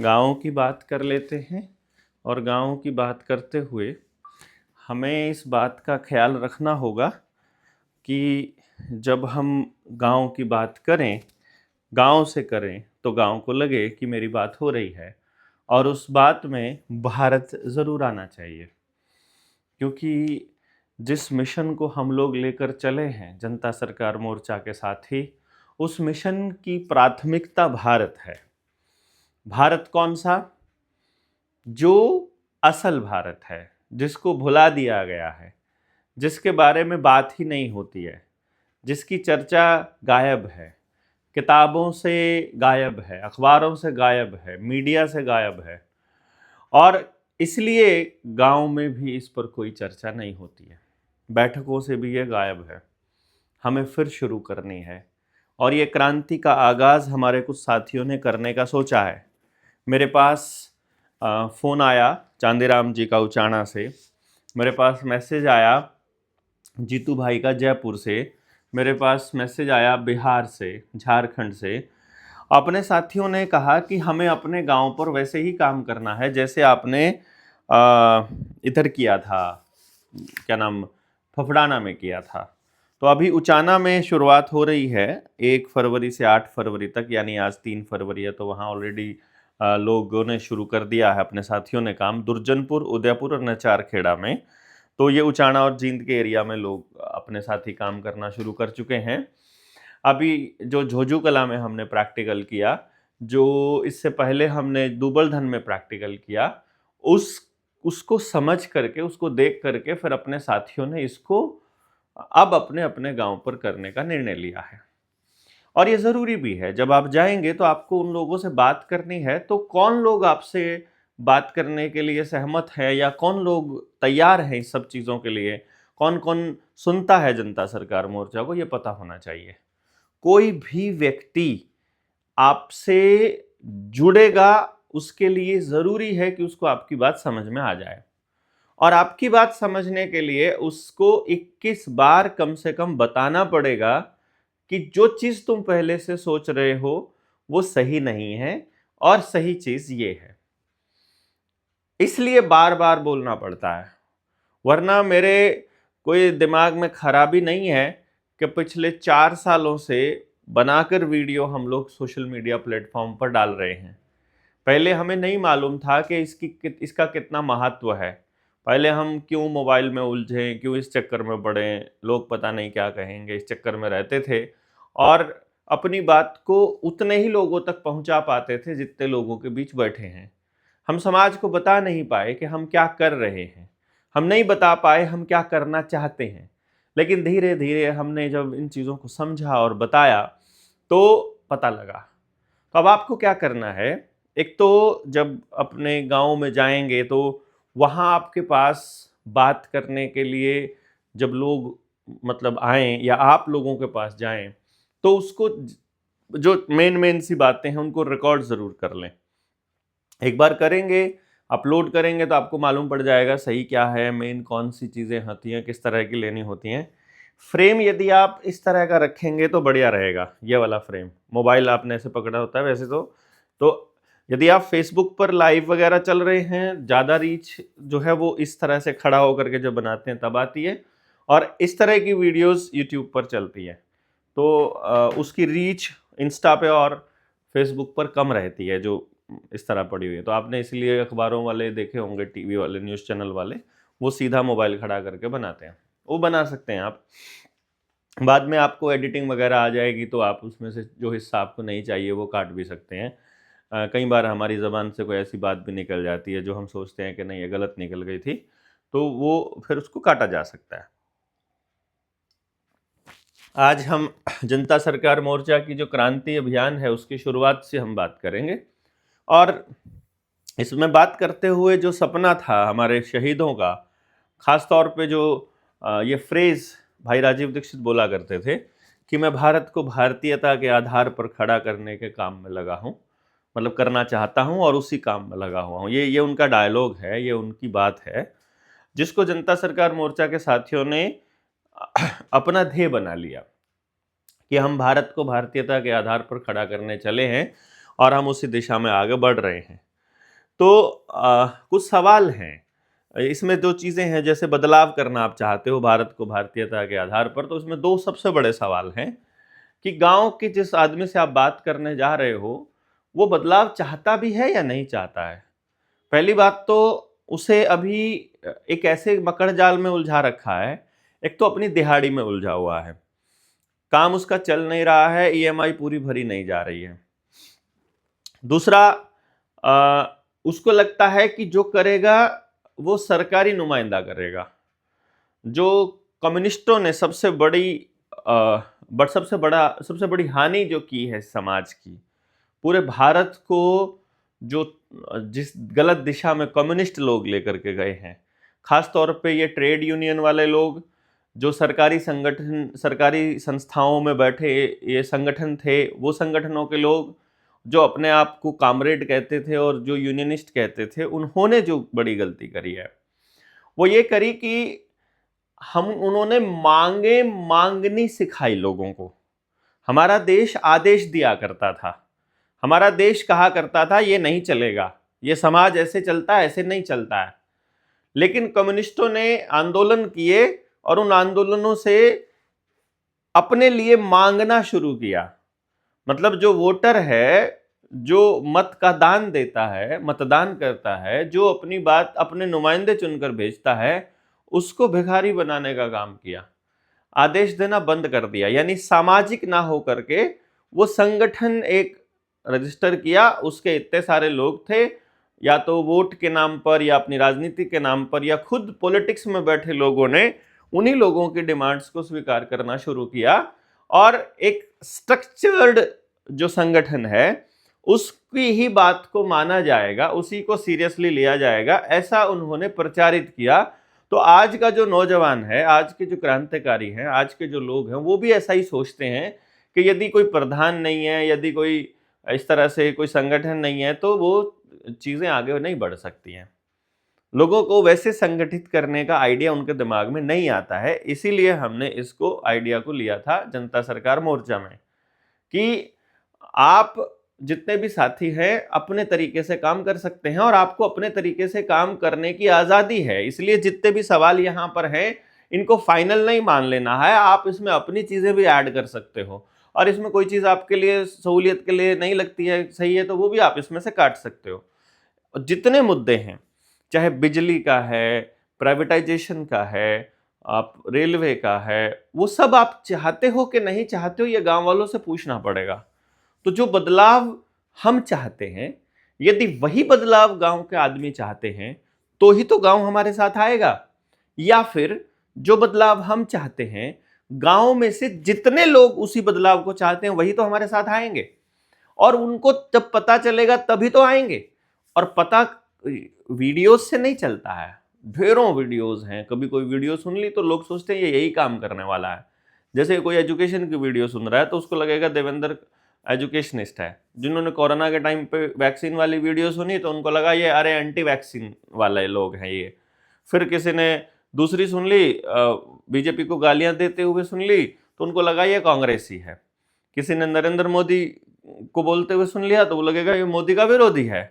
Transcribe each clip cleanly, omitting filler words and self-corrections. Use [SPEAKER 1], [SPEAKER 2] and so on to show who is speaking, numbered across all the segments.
[SPEAKER 1] गाँव की बात कर लेते हैं। और गाँव की बात करते हुए हमें इस बात का ख्याल रखना होगा कि जब हम गाँव की बात करें, गाँव से करें, तो गाँव को लगे कि मेरी बात हो रही है और उस बात में भारत ज़रूर आना चाहिए। क्योंकि जिस मिशन को हम लोग लेकर चले हैं जनता सरकार मोर्चा के साथ ही, उस मिशन की प्राथमिकता भारत है। भारत कौन सा? जो असल भारत है, जिसको भुला दिया गया है, जिसके बारे में बात ही नहीं होती है, जिसकी चर्चा गायब है, किताबों से गायब है, अखबारों से गायब है, मीडिया से गायब है। और इसलिए गांव में भी इस पर कोई चर्चा नहीं होती है, बैठकों से भी ये गायब है। हमें फिर शुरू करनी है और ये क्रांति का आगाज़ हमारे कुछ साथियों ने करने का सोचा है। मेरे पास फ़ोन आया चांदीराम जी का उचाना से, मेरे पास मैसेज आया जीतू भाई का जयपुर से, मेरे पास मैसेज आया बिहार से, झारखंड से। अपने साथियों ने कहा कि हमें अपने गांव पर वैसे ही काम करना है जैसे आपने इधर किया था, क्या नाम, फफड़ाना में किया था। तो अभी उचाना में शुरुआत हो रही है 1 फरवरी से 8 फरवरी तक, यानी आज 3 फरवरी है, तो वहाँ ऑलरेडी लोगों ने शुरू कर दिया है, अपने साथियों ने काम, दुर्जनपुर, उदयपुर और नचारखेड़ा में। तो ये उचाना और जींद के एरिया में लोग अपने साथी काम करना शुरू कर चुके हैं। अभी जो झोझू कला में हमने प्रैक्टिकल किया, जो इससे पहले हमने दुबलधन में प्रैक्टिकल किया, उसको समझ करके, उसको देख करके फिर अपने साथियों ने इसको अब अपने अपने गांव पर करने का निर्णय लिया है। और ये ज़रूरी भी है। जब आप जाएंगे तो आपको उन लोगों से बात करनी है, तो कौन लोग आपसे बात करने के लिए सहमत है या कौन लोग तैयार हैं इस सब चीज़ों के लिए, कौन कौन सुनता है जनता सरकार मोर्चा को, ये पता होना चाहिए। कोई भी व्यक्ति आपसे जुड़ेगा, उसके लिए ज़रूरी है कि उसको आपकी बात समझ में आ जाए। और आपकी बात समझने के लिए उसको 21 बार कम से कम बताना पड़ेगा कि जो चीज़ तुम पहले से सोच रहे हो वो सही नहीं है और सही चीज़ ये है। इसलिए बार बार बोलना पड़ता है, वरना मेरे कोई दिमाग में खराबी नहीं है कि पिछले 4 सालों से बनाकर वीडियो हम लोग सोशल मीडिया प्लेटफॉर्म पर डाल रहे हैं। पहले हमें नहीं मालूम था कि इसका कितना महत्व है। पहले हम क्यों मोबाइल में उलझे, क्यों इस चक्कर में पड़े, लोग पता नहीं क्या कहेंगे, इस चक्कर में रहते थे और अपनी बात को उतने ही लोगों तक पहुंचा पाते थे जितने लोगों के बीच बैठे हैं। हम समाज को बता नहीं पाए कि हम क्या कर रहे हैं, हम नहीं बता पाए हम क्या करना चाहते हैं। लेकिन धीरे धीरे हमने जब इन चीज़ों को समझा और बताया तो पता लगा। तो अब आपको क्या करना है, एक तो जब अपने गांव में जाएंगे तो वहां आपके पास बात करने के लिए जब लोग मतलब आएं या आप लोगों के पास जाएं, तो उसको जो मेन मेन सी बातें हैं उनको रिकॉर्ड ज़रूर कर लें। एक बार करेंगे, अपलोड करेंगे तो आपको मालूम पड़ जाएगा सही क्या है, मेन कौन सी चीज़ें होती हैं, किस तरह की लेनी होती हैं। फ्रेम यदि आप इस तरह का रखेंगे तो बढ़िया रहेगा। ये वाला फ्रेम, मोबाइल आपने ऐसे पकड़ा होता है वैसे तो यदि आप फेसबुक पर लाइव वगैरह चल रहे हैं, ज़्यादा रीच जो है वो इस तरह से खड़ा होकर के जब बनाते हैं तब आती है, और इस तरह की वीडियोस यूट्यूब पर चलती है तो उसकी रीच इंस्टा पे और फेसबुक पर कम रहती है जो इस तरह पड़ी हुई है। तो आपने इसलिए अखबारों वाले देखे होंगे, टीवी वाले, न्यूज़ चैनल वाले, वो सीधा मोबाइल खड़ा करके बनाते हैं। वो बना सकते हैं आप। बाद में आपको एडिटिंग वगैरह आ जाएगी तो आप उसमें से जो हिस्सा आपको नहीं चाहिए वो काट भी सकते हैं। कई बार हमारी ज़बान से कोई ऐसी बात भी निकल जाती है जो हम सोचते हैं कि नहीं ये गलत निकल गई थी, तो वो फिर उसको काटा जा सकता है। आज हम जनता सरकार मोर्चा की जो क्रांति अभियान है उसकी शुरुआत से हम बात करेंगे, और इसमें बात करते हुए जो सपना था हमारे शहीदों का, ख़ास तौर पे जो ये फ्रेज़ भाई राजीव दीक्षित बोला करते थे कि मैं भारत को भारतीयता के आधार पर खड़ा करने के काम में लगा हूँ, मतलब करना चाहता हूँ और उसी काम में लगा हुआ हूँ। ये उनका डायलॉग है, ये उनकी बात है, जिसको जनता सरकार मोर्चा के साथियों ने अपना ध्येय बना लिया कि हम भारत को भारतीयता के आधार पर खड़ा करने चले हैं और हम उसी दिशा में आगे बढ़ रहे हैं। तो कुछ सवाल हैं इसमें। दो चीज़ें हैं, जैसे बदलाव करना आप चाहते हो भारत को भारतीयता के आधार पर, तो इसमें दो सबसे बड़े सवाल हैं कि गांव के जिस आदमी से आप बात करने जा रहे हो वो बदलाव चाहता भी है या नहीं चाहता है। पहली बात तो उसे अभी एक ऐसे मकड़ जाल में उलझा रखा है, एक तो अपनी दिहाड़ी में उलझा हुआ है, काम उसका चल नहीं रहा है, ईएमआई पूरी भरी नहीं जा रही है। दूसरा, उसको लगता है कि जो करेगा वो सरकारी नुमाइंदा करेगा। जो कम्युनिस्टों ने सबसे बड़ी हानि जो की है समाज की, पूरे भारत को जो जिस गलत दिशा में कम्युनिस्ट लोग लेकर के गए हैं, खास तौर पे ये ट्रेड यूनियन वाले लोग, जो सरकारी संगठन सरकारी संस्थाओं में बैठे ये संगठन थे, वो संगठनों के लोग जो अपने आप को कामरेड कहते थे और जो यूनियनिस्ट कहते थे, उन्होंने जो बड़ी गलती करी है वो ये करी कि उन्होंने मांगनी सिखाई लोगों को। हमारा देश आदेश दिया करता था, हमारा देश कहा करता था ये नहीं चलेगा, ये समाज ऐसे चलता है, ऐसे नहीं चलता है। लेकिन कम्युनिस्टों ने आंदोलन किए और उन आंदोलनों से अपने लिए मांगना शुरू किया। मतलब जो वोटर है, जो मत का दान देता है, मतदान करता है, जो अपनी बात अपने नुमाइंदे चुनकर भेजता है, उसको भिखारी बनाने का काम किया, आदेश देना बंद कर दिया। यानी सामाजिक ना हो करके वो संगठन एक रजिस्टर किया, उसके इतने सारे लोग थे, या तो वोट के नाम पर या अपनी राजनीति के नाम पर या खुद पॉलिटिक्स में बैठे लोगों ने उन्हीं लोगों की डिमांड्स को स्वीकार करना शुरू किया और एक स्ट्रक्चर्ड जो संगठन है उसकी ही बात को माना जाएगा, उसी को सीरियसली लिया जाएगा, ऐसा उन्होंने प्रचारित किया। तो आज का जो नौजवान है, आज के जो क्रांतिकारी हैं, आज के जो लोग हैं, वो भी ऐसा ही सोचते हैं कि यदि कोई प्रधान नहीं है, यदि कोई इस तरह से कोई संगठन नहीं है, तो वो चीज़ें आगे नहीं बढ़ सकती हैं। लोगों को वैसे संगठित करने का आइडिया उनके दिमाग में नहीं आता है। इसीलिए हमने इसको आइडिया को लिया था जनता सरकार मोर्चा में कि आप जितने भी साथी हैं अपने तरीके से काम कर सकते हैं और आपको अपने तरीके से काम करने की आज़ादी है। इसलिए जितने भी सवाल यहाँ पर हैं इनको फाइनल नहीं मान लेना है, आप इसमें अपनी चीज़ें भी ऐड कर सकते हो और इसमें कोई चीज़ आपके लिए सहूलियत के लिए नहीं लगती है सही है तो वो भी आप इसमें से काट सकते हो। जितने मुद्दे हैं, चाहे बिजली का है, प्राइवेटाइजेशन का है, आप रेलवे का है, वो सब आप चाहते हो कि नहीं चाहते हो, ये गांव वालों से पूछना पड़ेगा। तो जो बदलाव हम चाहते हैं, यदि वही बदलाव गांव के आदमी चाहते हैं तो ही तो गांव हमारे साथ आएगा, या फिर जो बदलाव हम चाहते हैं गांव में से जितने लोग उसी बदलाव को चाहते हैं वही तो हमारे साथ आएंगे और उनको जब पता चलेगा तभी तो आएंगे। और पता वीडियोस से नहीं चलता है, ढेरों वीडियोस हैं। कभी कोई वीडियो सुन ली तो लोग सोचते हैं ये यही काम करने वाला है। जैसे कोई एजुकेशन की वीडियो सुन रहा है तो उसको लगेगा देवेंद्र एजुकेशनिस्ट है। जिन्होंने कोरोना के टाइम पे वैक्सीन वाली वीडियो सुनी तो उनको लगा ये अरे एंटी वैक्सीन वाले लोग हैं ये। फिर किसी ने दूसरी सुन ली, बीजेपी को गालियां देते हुए सुन ली तो उनको लगा ये कांग्रेसी है। किसी ने नरेंद्र मोदी को बोलते हुए सुन लिया तो वो लगेगा ये मोदी का विरोधी है।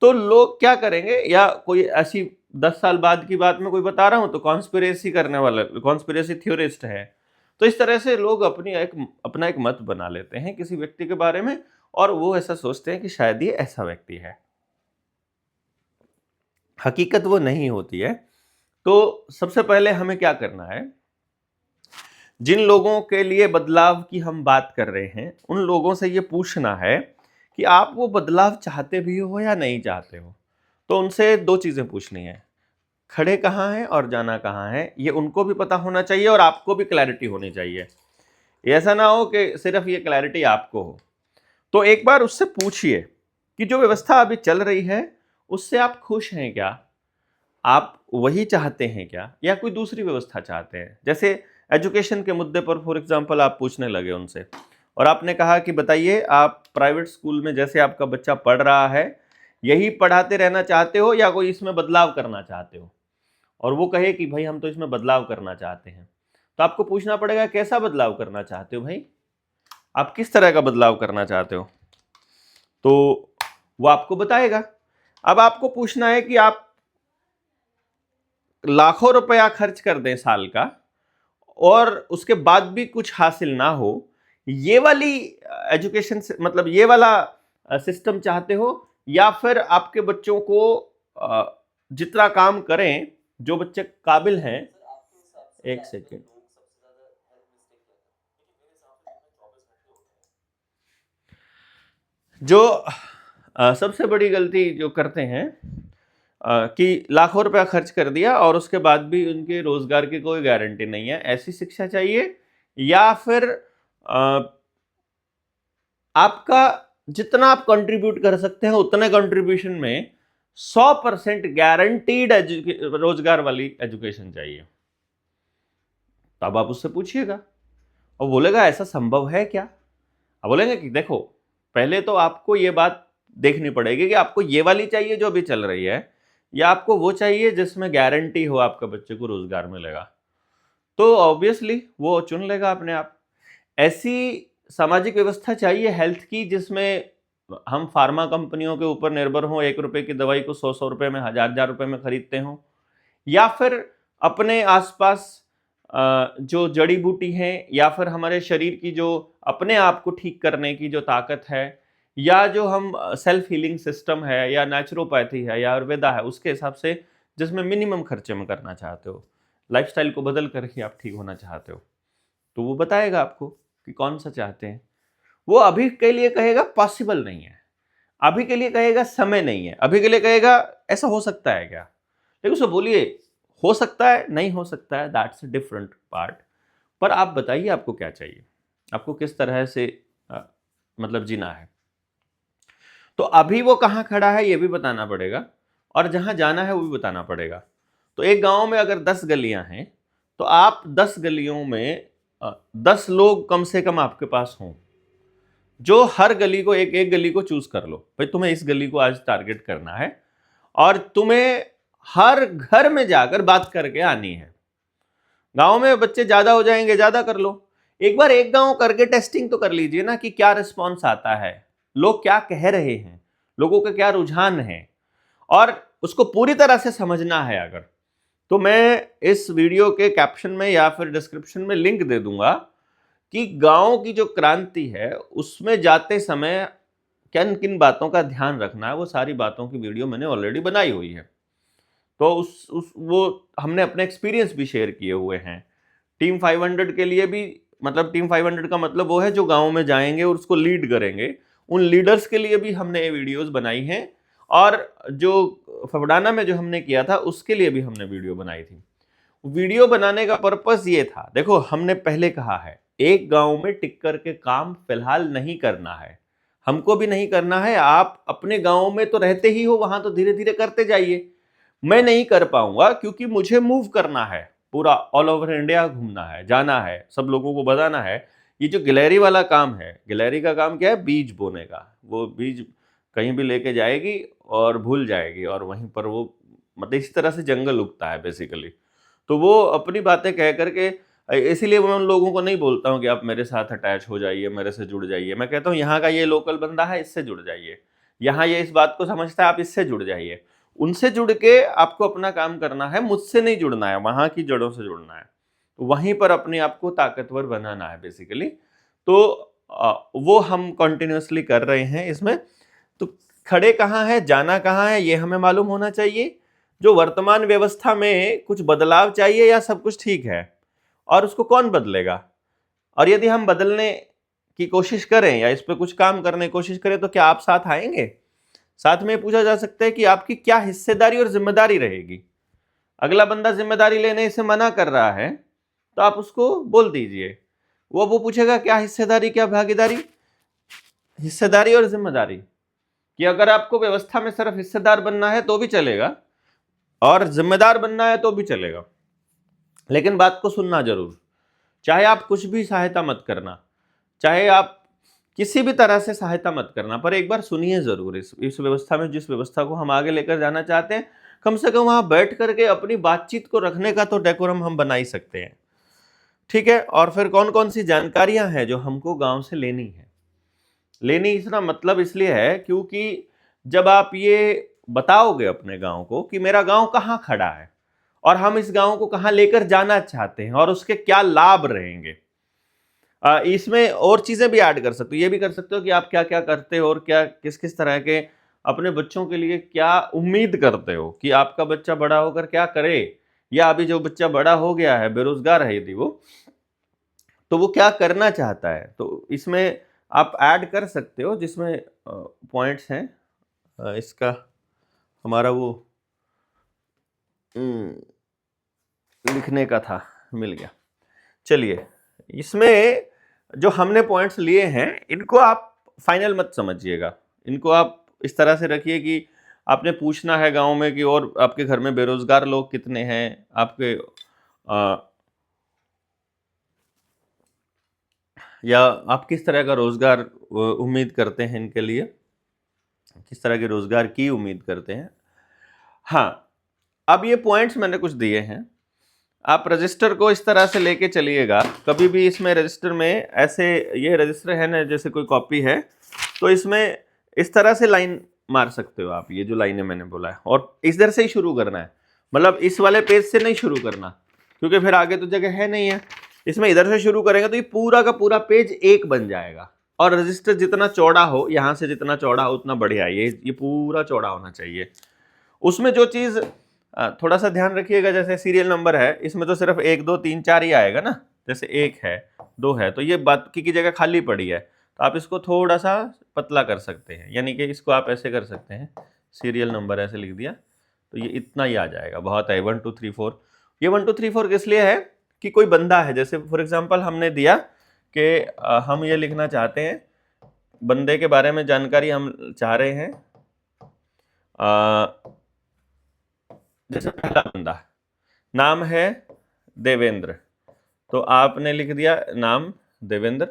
[SPEAKER 1] तो लोग क्या करेंगे, या कोई ऐसी 10 साल बाद की बात में कोई बता रहा हूं तो कॉन्स्पिरेसी करने वाला, कॉन्स्पिरेसी थ्योरिस्ट है। तो इस तरह से लोग अपना एक मत बना लेते हैं किसी व्यक्ति के बारे में और वो ऐसा सोचते हैं कि शायद ये ऐसा व्यक्ति है। हकीकत वो नहीं होती है। तो सबसे पहले हमें क्या करना है, जिन लोगों के लिए बदलाव की हम बात कर रहे हैं उन लोगों से ये पूछना है कि आप वो बदलाव चाहते भी हो या नहीं चाहते हो। तो उनसे दो चीज़ें पूछनी है, खड़े कहाँ हैं और जाना कहाँ है, ये उनको भी पता होना चाहिए और आपको भी क्लैरिटी होनी चाहिए। ऐसा ना हो कि सिर्फ ये क्लैरिटी आपको हो। तो एक बार उससे पूछिए कि जो व्यवस्था अभी चल रही है उससे आप खुश हैं क्या, आप वही चाहते हैं क्या, या कोई दूसरी व्यवस्था चाहते हैं। जैसे एजुकेशन के मुद्दे पर फॉर एग्जांपल आप पूछने लगे उनसे और आपने कहा कि बताइए आप प्राइवेट स्कूल में जैसे आपका बच्चा पढ़ रहा है यही पढ़ाते रहना चाहते हो या कोई इसमें बदलाव करना चाहते हो, और वो कहे कि भाई हम तो इसमें बदलाव करना चाहते हैं। तो आपको पूछना पड़ेगा कैसा बदलाव करना चाहते हो भाई, आप किस तरह का बदलाव करना चाहते हो। तो वो आपको बताएगा। अब आपको पूछना है कि आप लाखों रुपया खर्च कर दें साल का और उसके बाद भी कुछ हासिल ना हो, ये वाली एजुकेशन मतलब ये वाला सिस्टम चाहते हो, या फिर आपके बच्चों को जितना काम करें जो बच्चे काबिल हैं। एक सेकेंड, जो सबसे बड़ी गलती जो करते हैं कि लाखों रुपया खर्च कर दिया और उसके बाद भी उनके रोजगार की कोई गारंटी नहीं है। ऐसी शिक्षा चाहिए, या फिर आपका जितना आप कंट्रीब्यूट कर सकते हैं उतने कंट्रीब्यूशन में 100% गारंटीड रोजगार वाली एजुकेशन चाहिए। तब आप उससे पूछिएगा और बोलेगा ऐसा संभव है क्या। अब बोलेंगे कि देखो, पहले तो आपको ये बात देखनी पड़ेगी कि आपको ये वाली चाहिए जो अभी चल रही है, या आपको वो चाहिए जिसमें गारंटी हो आपके बच्चे को रोजगार मिलेगा। तो ऑब्वियसली वो चुन लेगा अपने आप। ऐसी सामाजिक व्यवस्था चाहिए हेल्थ की जिसमें हम फार्मा कंपनियों के ऊपर निर्भर हों, 1 रुपए की दवाई को 100 रुपए में, 1000 रुपए में खरीदते हों, या फिर अपने आसपास जो जड़ी बूटी हैं, या फिर हमारे शरीर की जो अपने आप को ठीक करने की जो ताकत है, या जो हम सेल्फ हीलिंग सिस्टम है, या नेचुरोपैथी है, या आयुर्वेदा है, उसके हिसाब से जिसमें मिनिमम खर्चे में करना चाहते हो, लाइफस्टाइल को बदल कर ही आप ठीक होना चाहते हो, तो वो बताएगा आपको कि कौन सा चाहते हैं। वो अभी के लिए कहेगा पॉसिबल नहीं है, अभी के लिए कहेगा समय नहीं है, अभी के लिए कहेगा ऐसा हो सकता है क्या। लेकिन उसको बोलिए हो सकता है, नहीं हो सकता है, दैट्स अ डिफरेंट पार्ट। पर आप बताइए आपको क्या चाहिए, आपको किस तरह से मतलब जीना है। तो अभी वो कहाँ खड़ा है ये भी बताना पड़ेगा, और जहां जाना है वो भी बताना पड़ेगा। तो एक गांव में अगर 10 गलियां हैं, तो आप 10 गलियों में 10 लोग कम से कम आपके पास हों, जो हर गली को एक एक गली को चूज कर लो, भाई तुम्हें इस गली को आज टारगेट करना है, और तुम्हें हर घर में जाकर बात करके आनी है। गांव में बच्चे ज्यादा हो जाएंगे, ज्यादा कर लो, एक बार एक गांव करके टेस्टिंग तो कर लीजिए ना कि क्या रिस्पॉन्स आता है, लोग क्या कह रहे हैं, लोगों का क्या रुझान है, और उसको पूरी तरह से समझना है। अगर तो मैं इस वीडियो के कैप्शन में या फिर डिस्क्रिप्शन में लिंक दे दूंगा कि गांव की जो क्रांति है उसमें जाते समय किन किन बातों का ध्यान रखना है, वो सारी बातों की वीडियो मैंने ऑलरेडी बनाई हुई है। तो उस वो हमने अपने एक्सपीरियंस भी शेयर किए हुए हैं। टीम 500 के लिए भी, मतलब टीम 500 का मतलब वो है जो गांव में जाएंगे और उसको लीड करेंगे, उन लीडर्स के लिए भी हमने ये वीडियोस बनाई हैं, और जो फफड़ाना में जो हमने किया था उसके लिए भी हमने वीडियो बनाई थी। वीडियो बनाने का पर्पस ये था, देखो हमने पहले कहा है एक गांव में टिक करके काम फिलहाल नहीं करना है, हमको भी नहीं करना है, आप अपने गांव में तो रहते ही हो, वहां तो धीरे धीरे करते जाइए। मैं नहीं कर पाऊंगा क्योंकि मुझे मूव करना है, पूरा ऑल ओवर इंडिया घूमना है, जाना है, सब लोगों को बताना है। ये जो गिलहरी वाला काम है, गिलहरी का काम क्या है, बीज बोने का, वो बीज कहीं भी लेके जाएगी और भूल जाएगी, और वहीं पर वो मतलब इस तरह से जंगल उगता है बेसिकली। तो वो अपनी बातें कह करके, इसीलिए मैं उन लोगों को नहीं बोलता हूँ कि आप मेरे साथ अटैच हो जाइए, मेरे से जुड़ जाइए। मैं कहता हूँ यहाँ का ये लोकल बंदा है, इससे जुड़ जाइए, यहाँ ये इस बात को समझता है, आप इससे जुड़ जाइए। उनसे जुड़ के आपको अपना काम करना है, मुझसे नहीं जुड़ना है, वहां की जड़ों से जुड़ना है, वहीं पर अपने आप को ताकतवर बनाना है बेसिकली। तो वो हम कंटिन्यूअसली कर रहे हैं इसमें। तो खड़े कहाँ है, जाना कहाँ है, ये हमें मालूम होना चाहिए। जो वर्तमान व्यवस्था में कुछ बदलाव चाहिए या सब कुछ ठीक है, और उसको कौन बदलेगा, और यदि हम बदलने की कोशिश करें या इस पर कुछ काम करने की कोशिश करें तो क्या आप साथ आएंगे। साथ में पूछा जा सकता है कि आपकी क्या हिस्सेदारी और जिम्मेदारी रहेगी। अगला बंदा जिम्मेदारी लेने से मना कर रहा है तो आप उसको बोल दीजिए, वो पूछेगा क्या हिस्सेदारी, क्या भागीदारी। हिस्सेदारी और जिम्मेदारी, कि अगर आपको व्यवस्था में सिर्फ हिस्सेदार बनना है तो भी चलेगा, और जिम्मेदार बनना है तो भी चलेगा, लेकिन बात को सुनना जरूर। चाहे आप कुछ भी सहायता मत करना, चाहे आप किसी भी तरह से सहायता मत करना, पर एक बार सुनिए जरूर। इस व्यवस्था में, जिस व्यवस्था को हम आगे लेकर जाना चाहते हैं, कम से कम वहां बैठ करके अपनी बातचीत को रखने का तो डेकोरम हम बना ही सकते हैं। ठीक है, और फिर कौन कौन सी जानकारियां हैं जो हमको गांव से लेनी है। लेनी इसका मतलब इसलिए है क्योंकि जब आप ये बताओगे अपने गांव को कि मेरा गांव कहाँ खड़ा है और हम इस गांव को कहाँ लेकर जाना चाहते हैं और उसके क्या लाभ रहेंगे। इसमें और चीजें भी ऐड कर सकते हो, ये भी कर सकते हो कि आप क्या क्या करते हो और क्या किस किस तरह के अपने बच्चों के लिए क्या उम्मीद करते हो कि आपका बच्चा बड़ा होकर क्या करे, या अभी जो बच्चा बड़ा हो गया है बेरोजगार है यदि वो, तो वो क्या करना चाहता है। तो इसमें आप ऐड कर सकते हो, जिसमें पॉइंट्स हैं। इसका हमारा वो लिखने का था, मिल गया। चलिए, इसमें जो हमने पॉइंट्स लिए हैं इनको आप फाइनल मत समझिएगा, इनको आप इस तरह से रखिए कि आपने पूछना है गांव में कि और आपके घर में बेरोजगार लोग कितने हैं, आपके या आप किस तरह का रोजगार उम्मीद करते हैं, इनके लिए किस तरह के रोजगार की उम्मीद करते हैं। हाँ, अब ये पॉइंट्स मैंने कुछ दिए हैं, आप रजिस्टर को इस तरह से लेके चलिएगा। कभी भी इसमें रजिस्टर में ऐसे, ये रजिस्टर है ना जैसे कोई कॉपी है, तो इसमें इस तरह से लाइन मार सकते हो आप, ये जो लाइनें मैंने बोला है, और इधर से ही शुरू करना है, मतलब इस वाले पेज से नहीं शुरू करना, क्योंकि फिर आगे तो जगह है नहीं है। इसमें इधर से शुरू करेंगे तो ये पूरा का पूरा पेज एक बन जाएगा, और रजिस्टर जितना चौड़ा हो, यहां से जितना चौड़ा हो उतना बढ़िया है, ये पूरा चौड़ा होना चाहिए। उसमें जो चीज थोड़ा सा ध्यान रखिएगा, जैसे सीरियल नंबर है, इसमें तो सिर्फ 1 2 3 4 ही आएगा ना, जैसे 1 है 2 है, तो ये बाकी की जगह खाली पड़ी है, तो आप इसको थोड़ा सा पतला कर सकते हैं, यानी कि इसको आप ऐसे कर सकते हैं, सीरियल नंबर ऐसे लिख दिया तो ये इतना ही आ जाएगा, बहुत है 1 2 3 4। ये 1 2 3 4 किस लिए है कि कोई बंदा है, जैसे फॉर एग्जाम्पल हमने दिया कि हम ये लिखना चाहते हैं, बंदे के बारे में जानकारी हम चाह रहे हैं, जैसे पहला बंदा नाम है देवेंद्र, तो आपने लिख दिया नाम Devendra,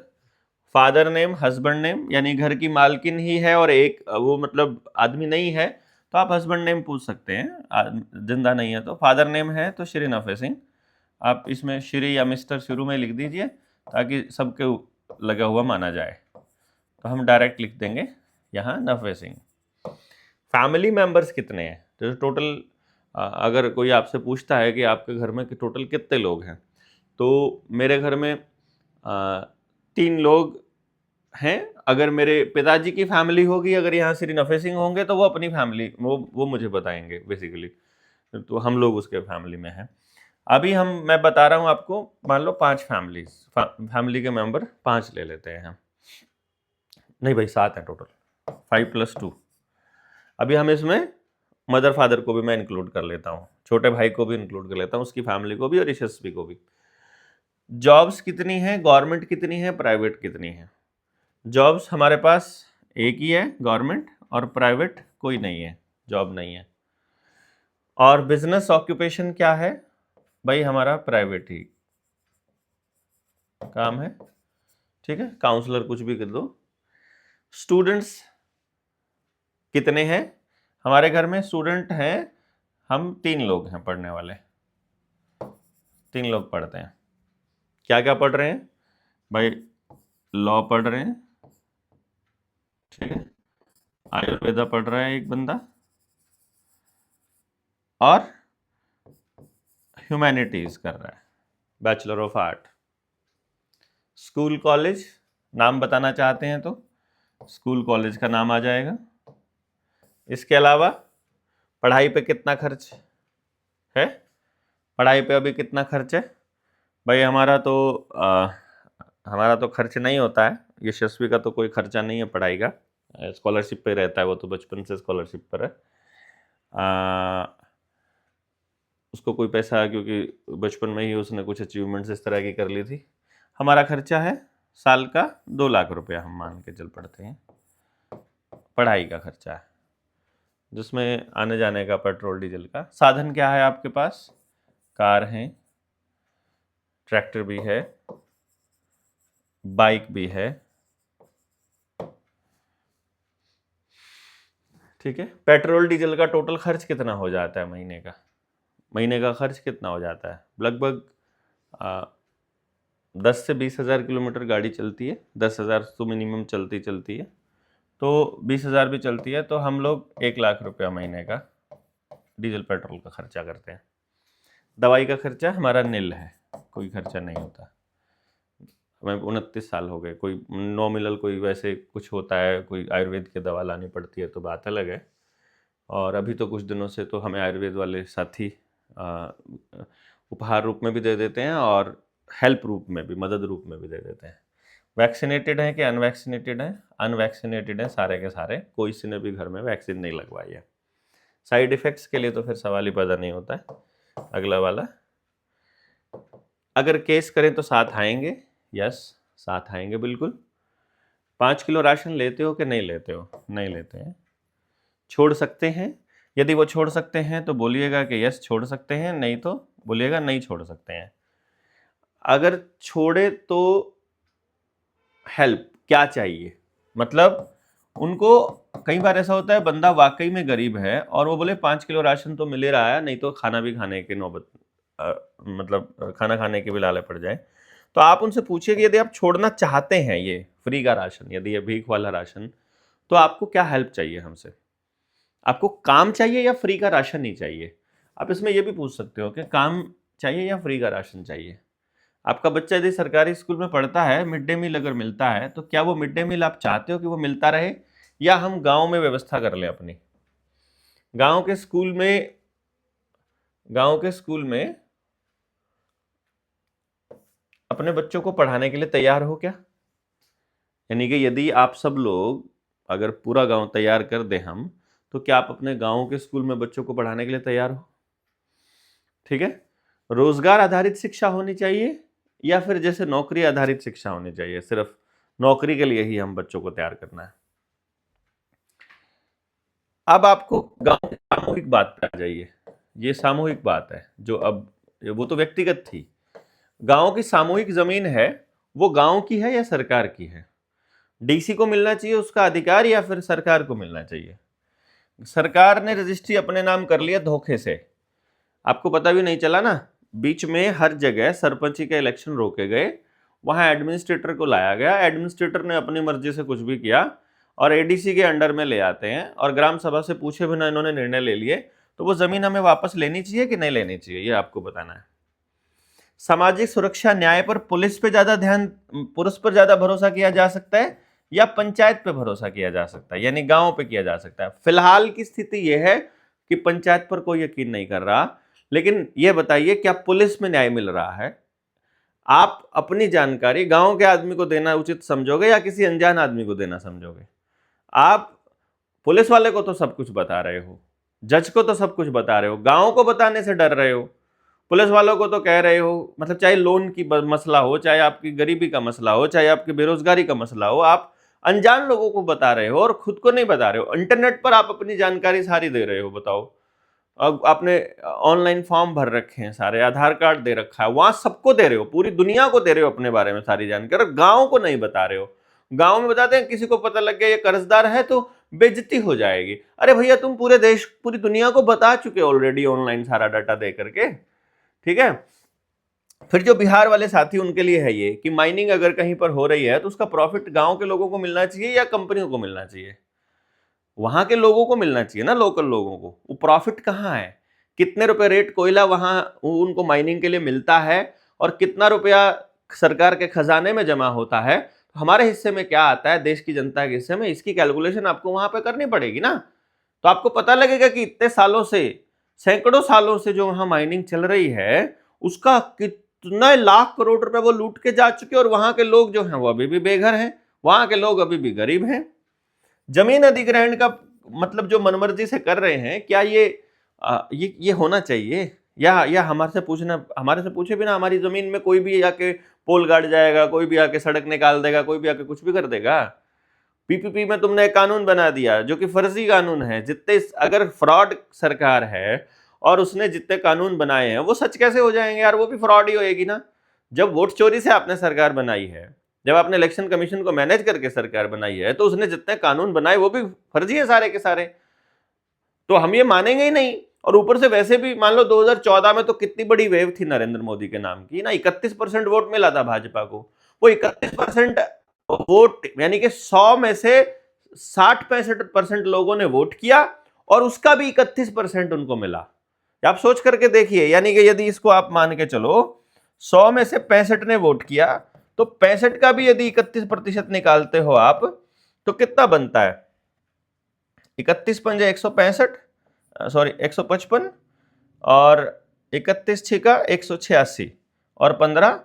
[SPEAKER 1] father name, husband name, यानी घर की मालकिन ही है और एक वो मतलब आदमी नहीं है, तो आप हस्बैंड नेम पूछ सकते हैं, जिंदा नहीं है तो। फादर नेम है तो श्री नफे सिंह, आप इसमें श्री या मिस्टर शुरू में लिख दीजिए ताकि सबके लगा हुआ माना जाए, तो हम डायरेक्ट लिख देंगे यहाँ नफे सिंह। फैमिली मेंबर्स कितने हैं, तो टोटल अगर कोई आपसे पूछता है कि आपके घर में टोटल कितने लोग हैं, तो मेरे घर में 3 लोग हैं। अगर मेरे पिताजी की फैमिली होगी, अगर यहाँ श्री नफे सिंह होंगे तो वो अपनी फैमिली वो मुझे बताएंगे बेसिकली, तो हम लोग उसके फैमिली में हैं। अभी मैं बता रहा हूँ आपको, मान लो 5 फैमिली के मेंबर 5 ले लेते हैं हम, नहीं भाई 7 हैं टोटल, 5 + 2। अभी हम इसमें मदर फादर को भी मैं इंक्लूड कर लेता हूँ, छोटे भाई को भी इंक्लूड कर लेता हूँ, उसकी फैमिली को भी और यशस्वी को भी। जॉब्स कितनी हैं, गवर्नमेंट कितनी है, प्राइवेट कितनी है। जॉब्स हमारे पास एक ही है गवर्नमेंट, और प्राइवेट कोई नहीं है, जॉब नहीं है। और बिजनेस ऑक्यूपेशन क्या है भाई, हमारा प्राइवेट ही काम है, ठीक है, काउंसलर कुछ भी कर दो। स्टूडेंट्स कितने हैं, हमारे घर में स्टूडेंट हैं, हम 3 लोग हैं पढ़ने वाले, 3 लोग पढ़ते हैं। क्या क्या पढ़ रहे हैं भाई, लॉ पढ़ रहे हैं, ठीक है, आयुर्वेदा पढ़ रहा है एक बंदा, और ह्यूमैनिटीज कर रहा है, bachelor of art. School college नाम बताना चाहते हैं तो स्कूल कॉलेज का नाम आ जाएगा। इसके अलावा पढ़ाई पे कितना खर्च है, पढ़ाई पे अभी कितना खर्च है भाई, हमारा तो खर्च नहीं होता है, यशस्वी का तो कोई खर्चा नहीं है पढ़ाई का, स्कॉलरशिप पे रहता है, वो तो बचपन से स्कॉलरशिप पर है। उसको कोई पैसा, क्योंकि बचपन में ही उसने कुछ अचीवमेंट्स इस तरह की कर ली थी। हमारा खर्चा है साल का 2 लाख रुपया, हम मान के चल पड़ते हैं, पढ़ाई का खर्चा है, जिसमें आने जाने का, पेट्रोल डीजल का। साधन क्या है आपके पास, कार है, ट्रैक्टर भी है, बाइक भी है, ठीक है। पेट्रोल डीजल का टोटल खर्च कितना हो जाता है महीने का, महीने का खर्च कितना हो जाता है, लगभग 10 से 20 हज़ार किलोमीटर गाड़ी चलती है, 10 हज़ार तो मिनिमम चलती है, तो 20,000 भी चलती है, तो हम लोग 1,00,000 रुपया महीने का डीजल पेट्रोल का खर्चा करते हैं। दवाई का खर्चा हमारा नील है, कोई खर्चा नहीं होता। हमें 29 साल हो गए, कोई नॉमिनल कोई वैसे कुछ होता है, कोई आयुर्वेद की दवा लानी पड़ती है तो बात अलग है। और अभी तो कुछ दिनों से तो हमें आयुर्वेद वाले साथी उपहार रूप में भी दे देते हैं और हेल्प रूप में भी, मदद रूप में भी दे देते हैं। वैक्सीनेटेड हैं कि अनवैक्सीनेटेड हैं? अनवैक्सीनेटेड हैं सारे के सारे, कोई से ने भी घर में वैक्सीन नहीं लगवाई है। साइड इफेक्ट्स के लिए तो फिर सवाल ही पैदा नहीं होता है। अगला वाला, अगर केस करें तो साथ आएंगे? यस, साथ आएंगे बिल्कुल। 5 किलो राशन लेते हो कि नहीं लेते हो? नहीं लेते हैं। छोड़ सकते हैं? यदि वो छोड़ सकते हैं तो बोलिएगा कि यस छोड़ सकते हैं, नहीं तो बोलिएगा नहीं छोड़ सकते हैं। अगर छोड़े तो हेल्प क्या चाहिए? मतलब उनको, कई बार ऐसा होता है बंदा वाकई में गरीब है और वो बोले 5 किलो राशन तो मिल ही रहा है, नहीं तो खाना भी खाने की नौबत, मतलब खाना खाने के भी लाले पड़ जाए। तो आप उनसे पूछिए कि यदि आप छोड़ना चाहते हैं ये फ्री का राशन, यदि ये भीख वाला राशन, तो आपको क्या हेल्प चाहिए हमसे? आपको काम चाहिए या फ्री का राशन ही चाहिए? आप इसमें ये भी पूछ सकते हो कि काम चाहिए या फ्री का राशन चाहिए। आपका बच्चा यदि सरकारी स्कूल में पढ़ता है, मिड डे मील अगर मिलता है, तो क्या वो मिड डे मील आप चाहते हो कि वो मिलता रहे, या हम गांव में व्यवस्था कर लें अपनी? गांव के स्कूल में अपने बच्चों को पढ़ाने के लिए तैयार हो क्या? यानी कि यदि आप सब लोग, अगर पूरा गांव तैयार कर दें हम, तो क्या आप अपने गांव के स्कूल में बच्चों को पढ़ाने के लिए तैयार हो? ठीक है। रोजगार आधारित शिक्षा होनी चाहिए या फिर जैसे नौकरी आधारित शिक्षा होनी चाहिए, सिर्फ नौकरी के लिए ही हम बच्चों को तैयार करना है? अब आपको गांव की सामूहिक बात पे आ जाइए। ये सामूहिक बात है जो अब, वो तो व्यक्तिगत थी। गांव की सामूहिक जमीन है, वो गांव की है या सरकार की है? डीसी को मिलना चाहिए उसका अधिकार या फिर सरकार को मिलना चाहिए? सरकार ने रजिस्ट्री अपने नाम कर लिया धोखे से, आपको पता भी नहीं चला ना। बीच में हर जगह सरपंची के इलेक्शन रोके गए, वहां एडमिनिस्ट्रेटर को लाया गया, एडमिनिस्ट्रेटर ने अपनी मर्जी से कुछ भी किया और एडीसी के अंडर में ले आते हैं और ग्राम सभा से पूछे बिना इन्होंने निर्णय ले लिए। तो वो जमीन हमें वापस लेनी चाहिए कि नहीं लेनी चाहिए, ये आपको बताना है। सामाजिक सुरक्षा न्याय पर पुलिस पर ज्यादा भरोसा किया जा सकता है या पंचायत पे भरोसा किया जा सकता है, यानी गांव पे किया जा सकता है? फिलहाल की स्थिति यह है कि पंचायत पर कोई यकीन नहीं कर रहा, लेकिन यह बताइए क्या पुलिस में न्याय मिल रहा है? आप अपनी जानकारी गांव के आदमी को देना उचित समझोगे या किसी अनजान आदमी को देना समझोगे? आप पुलिस वाले को तो सब कुछ बता रहे हो, जज को तो सब कुछ बता रहे हो, गांव को बताने से डर रहे हो। पुलिस वालों को तो कह रहे हो, मतलब चाहे लोन की मसला हो, चाहे आपकी गरीबी का मसला हो, चाहे आपकी बेरोजगारी का मसला हो, आप अनजान लोगों को बता रहे हो और खुद को नहीं बता रहे हो। इंटरनेट पर आप अपनी जानकारी सारी दे रहे हो। बताओ, अब आपने ऑनलाइन फॉर्म भर रखे हैं, सारे आधार कार्ड दे रखा है, वहां सबको दे रहे हो, पूरी दुनिया को दे रहे हो अपने बारे में सारी जानकारी, और गांव को नहीं बता रहे हो। गांव में बताते हैं किसी को पता लग गया ये कर्जदार है तो बेइज्जती हो जाएगी। अरे भैया, तुम पूरे देश, पूरी दुनिया को बता चुके ऑलरेडी ऑनलाइन सारा डाटा दे करके। ठीक है। फिर जो बिहार वाले साथी, उनके लिए है ये कि माइनिंग अगर कहीं पर हो रही है तो उसका प्रॉफिट गांव के लोगों को मिलना चाहिए या कंपनियों को मिलना चाहिए? वहां के लोगों को मिलना चाहिए ना, लोकल लोगों को। वो प्रॉफिट कहाँ है? कितने रुपए रेट कोयला वहां उनको माइनिंग के लिए मिलता है और कितना रुपया सरकार के खजाने में जमा होता है, हमारे हिस्से में क्या आता है, देश की जनता के हिस्से में, इसकी कैलकुलेशन आपको वहां पे करनी पड़ेगी ना। तो आपको पता लगेगा कि इतने सालों से, सैकड़ों सालों से जो वहां माइनिंग चल रही है, उसका कितना लाख करोड़ रुपए वो लूट के जा चुके, और वहां के लोग जो हैं वो अभी भी बेघर हैं, वहां के लोग अभी भी गरीब हैं। जमीन अधिग्रहण का मतलब जो मनमर्जी से कर रहे हैं, क्या ये होना चाहिए? या हमारे से पूछे बिना हमारी जमीन में कोई भी आके पोल गाड़ जाएगा, कोई भी आके सड़क निकाल देगा, कोई भी आके कुछ भी कर देगा? पीपीपी में तुमने एक कानून बना दिया जो कि फर्जी कानून है। जितने, अगर फ्रॉड सरकार है और उसने जितने कानून बनाए हैं वो सच कैसे हो जाएंगे यार? वो भी फ्रॉड ही होएगी ना। जब वोट चोरी से आपने सरकार बनाई है, जब आपने इलेक्शन कमीशन को मैनेज करके सरकार बनाई है, तो उसने जितने कानून बनाए वो भी फर्जी है सारे के सारे। तो हम ये मानेंगे ही नहीं। और ऊपर से वैसे भी मान लो 2014 में तो कितनी बड़ी वेव थी नरेंद्र मोदी के नाम की ना, 31% वोट मिला था भाजपा को। वो 31% वोट यानी कि 100 में से 60-65% लोगों ने वोट किया और उसका भी 31% उनको मिला। आप सोच करके देखिए, यानी कि यदि इसको आप मान के चलो 100 में से 65 ने वोट किया, तो 65 का भी यदि 31% निकालते हो आप, तो कितना बनता है? 31 पंजे 165, सॉरी 155, और 31 छिका 186, और 15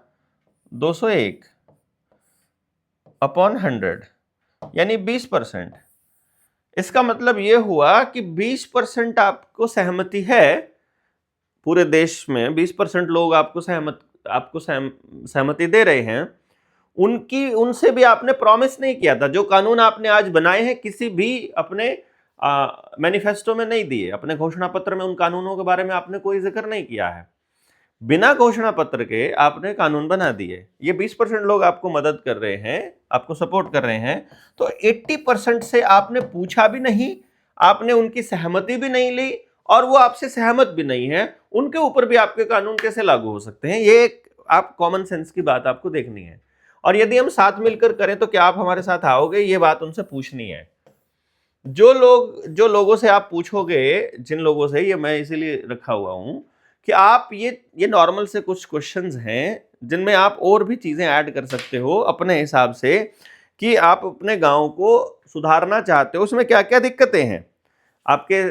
[SPEAKER 1] 201 अपॉन 100, यानी 20%। इसका मतलब यह हुआ कि 20% आपको सहमति है, पूरे देश में 20% लोग आपको सहमति दे रहे हैं। उनसे भी आपने प्रॉमिस नहीं किया था। जो कानून आपने आज बनाए हैं किसी भी अपने मैनिफेस्टो में नहीं दिए, अपने घोषणा पत्र में उन कानूनों के बारे में आपने कोई जिक्र नहीं किया है। बिना घोषणा पत्र के आपने कानून बना दिए। ये 20% लोग आपको मदद कर रहे हैं, आपको सपोर्ट कर रहे हैं, तो 80% से आपने पूछा भी नहीं, आपने उनकी सहमति भी नहीं ली, और वो आपसे सहमत भी नहीं है, उनके ऊपर भी आपके कानून कैसे लागू हो सकते हैं? ये एक आप कॉमन सेंस की बात आपको देखनी है। और यदि हम साथ मिलकर करें तो क्या आप हमारे साथ आओगे? ये बात उनसे पूछनी है। जो लोगों से आप पूछोगे, जिन लोगों से, ये मैं इसीलिए रखा हुआ हूं कि आप ये नॉर्मल से कुछ क्वेश्चंस हैं जिनमें आप और भी चीजें ऐड कर सकते हो अपने हिसाब से, कि आप अपने गांव को सुधारना चाहते हो, उसमें क्या क्या दिक्कतें हैं। आपके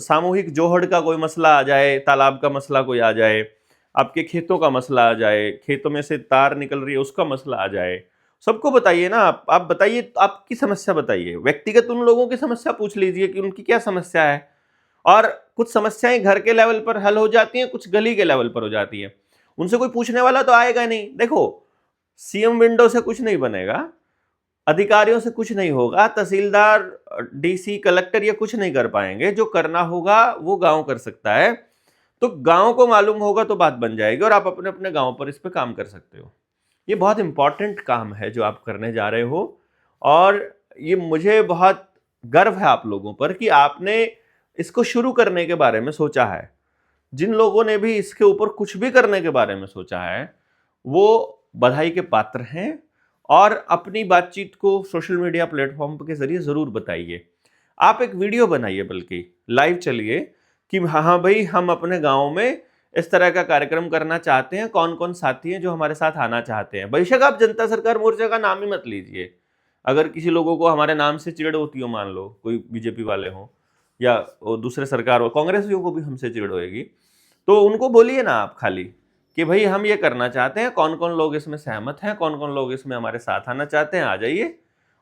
[SPEAKER 1] सामूहिक जोहड़ का कोई मसला आ जाए, तालाब का मसला कोई आ जाए, आपके खेतों का मसला आ जाए, खेतों में से तार निकल रही है उसका मसला आ जाए, सबको बताइए ना। आप बताइए, आपकी समस्या बताइए। व्यक्तिगत उन लोगों की समस्या पूछ लीजिए कि उनकी क्या समस्या है। और कुछ समस्याएं घर के लेवल पर हल हो जाती हैं, कुछ गली के लेवल पर हो जाती है। उनसे कोई पूछने वाला तो आएगा नहीं। देखो, सीएम विंडो से कुछ नहीं बनेगा, अधिकारियों से कुछ नहीं होगा, तहसीलदार, डीसी, कलेक्टर ये कुछ नहीं कर पाएंगे। जो करना होगा वो गांव कर सकता है। तो गांव को मालूम होगा तो बात बन जाएगी, और आप अपने अपने गांव पर इस पे काम कर सकते हो। ये बहुत इंपॉर्टेंट काम है जो आप करने जा रहे हो, और ये मुझे बहुत गर्व है आप लोगों पर कि आपने इसको शुरू करने के बारे में सोचा है। जिन लोगों ने भी इसके ऊपर कुछ भी करने के बारे में सोचा है वो बधाई के पात्र हैं। और अपनी बातचीत को सोशल मीडिया प्लेटफॉर्म के जरिए जरूर बताइए। आप एक वीडियो बनाइए, बल्कि लाइव चलिए कि हाँ भाई, हम अपने गांव में इस तरह का कार्यक्रम करना चाहते हैं, कौन कौन साथी हैं जो हमारे साथ आना चाहते हैं। बेशक आप जनता सरकार मोर्चा का नाम ही मत लीजिए। अगर किसी लोगों को हमारे नाम से चिढ़ होती हो, मान लो कोई बीजेपी वाले हों या दूसरे सरकार हो, कांग्रेसियों को भी हमसे चिढ़ होएगी, तो उनको बोलिए ना आप खाली कि भाई हम ये करना चाहते हैं, कौन कौन लोग इसमें सहमत हैं, कौन कौन लोग इसमें हमारे साथ आना चाहते हैं, आ जाइए।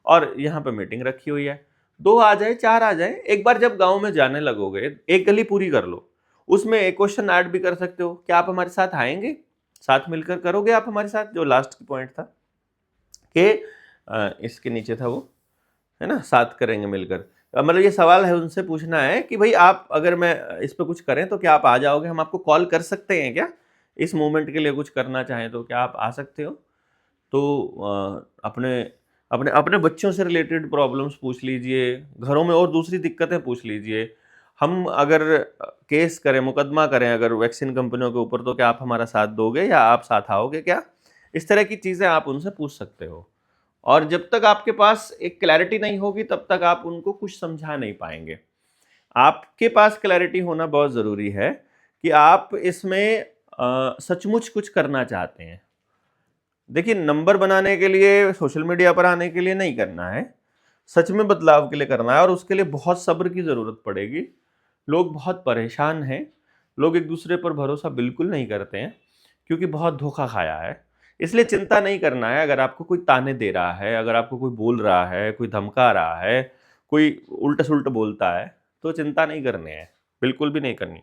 [SPEAKER 1] और यहाँ पे मीटिंग रखी हुई है, 2 आ जाए, 4 आ जाए। एक बार जब गांव में जाने लगोगे, एक गली पूरी कर लो, उसमें एक क्वेश्चन ऐड भी कर सकते हो, क्या आप हमारे साथ आएंगे, साथ मिलकर करोगे आप हमारे साथ? जो लास्ट की पॉइंट था कि इसके नीचे था वो, है ना, साथ करेंगे मिलकर। मतलब ये सवाल है, उनसे पूछना है कि भाई आप, अगर मैं इस पे कुछ करें तो क्या आप आ जाओगे? हम आपको कॉल कर सकते हैं क्या? इस मूवमेंट के लिए कुछ करना चाहें तो क्या आप आ सकते हो? तो अपने अपने अपने बच्चों से रिलेटेड प्रॉब्लम्स पूछ लीजिए, घरों में और दूसरी दिक्कतें पूछ लीजिए। हम अगर केस करें, मुकदमा करें अगर वैक्सीन कंपनियों के ऊपर, तो क्या आप हमारा साथ दोगे या आप साथ आओगे क्या? इस तरह की चीज़ें आप उनसे पूछ सकते हो। और जब तक आपके पास एक क्लैरिटी नहीं होगी तब तक आप उनको कुछ समझा नहीं पाएंगे। आपके पास क्लैरिटी होना बहुत ज़रूरी है कि आप इसमें सचमुच कुछ करना चाहते हैं। देखिए, नंबर बनाने के लिए, सोशल मीडिया पर आने के लिए नहीं करना है, सच में बदलाव के लिए करना है। और उसके लिए बहुत सब्र की ज़रूरत पड़ेगी। लोग बहुत परेशान हैं, लोग एक दूसरे पर भरोसा बिल्कुल नहीं करते हैं क्योंकि बहुत धोखा खाया है। इसलिए चिंता नहीं करना है। अगर आपको कोई ताने दे रहा है, अगर आपको कोई बोल रहा है, कोई धमका रहा है, कोई उल्टा सुल्टा बोलता है, तो चिंता नहीं करनी है, बिल्कुल भी नहीं करनी।